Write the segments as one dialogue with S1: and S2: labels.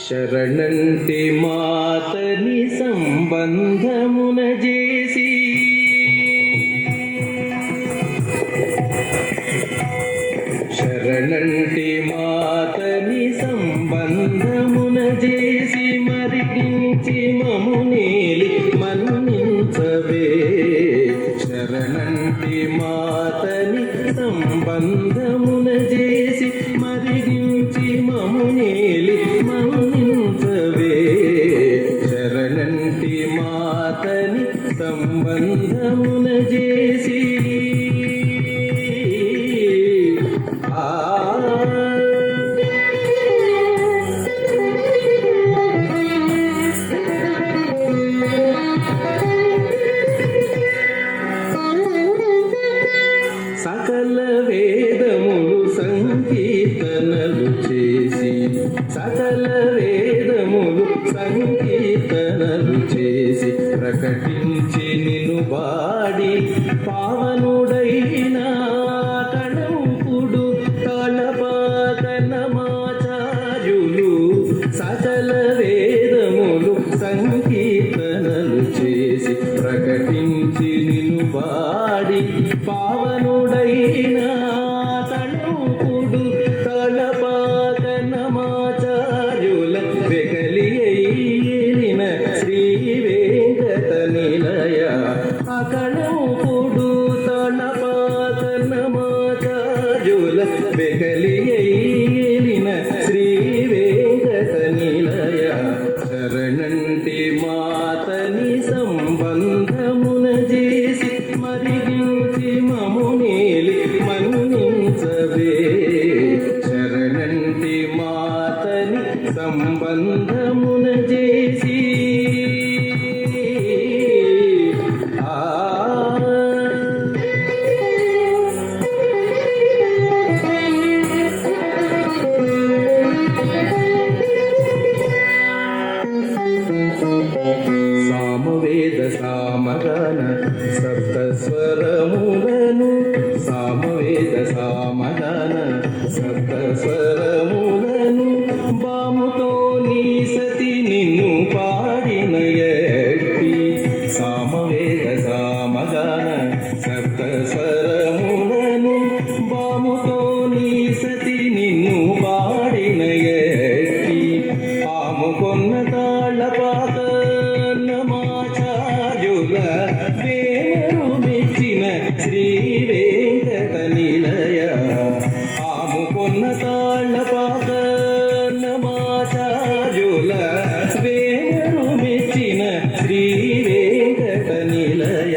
S1: శరణంటి మాతని సంబంధమున చేసి శరణంటి మాతని సంబంధమున చేసి మరిగించి మమునేలి మన్నించవే శరణంటి మాతని సంబంధమున చేసి మరిగించి మమునేలి మన్నించవే శరణంటి మాతని సంబంధమున చేసి సకల వేదములు సంకీర్తనలు చేసి సకల వేదములు సంకీర్తనలు చేసి ప్రకటించి నిన్ను బాడి పావనుడైన కణంకుడు తాళపాకనమాచార్యులు సకల వేదములు సంకీర్తనలు చేసి ప్రకటించి నిన్ను బాడి పావనుడైన తణుకుడు తళపాకనమాచార్యుల వెగలియైన శ్రీ వెంకట నిలయ అకణుకుడు తళపాకనమాచార్యుల వెగలియైన శ్రీ వెంకట నిలయ శరణంటి మాతని సంబంధమున చేసి మరిగించి మమునేలి మన్నించవే శరణంటి మాతని సంబంధమున చేసి సామవేద సామగాన సప్తస్వరములను సామవేద సామగాన సప్తస్వరములను బాముతో నీ సతి నిన్ను పాడిన ఎట్టి సామవేద సామగాన సప్తస్వరములను బాముతో నీ సతి నిన్ను పాడిన ఎట్టి ఆముకొన్న తాళపాక నమాచార్యుల వేమరు మెచ్చిన శ్రీ వెంకట నిలయ ఆముకొన్న తాళపాక నమాచార్యుల వేమరు మెచ్చిన శ్రీ వెంకట నిలయ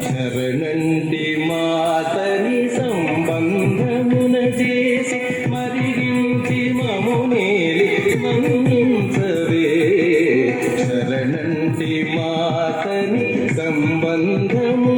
S1: శరణంటి మాతని సంబంధమున చేసి మరిగించి మమునేలి మన్నించవే శరణంటి మాతని సంబంధము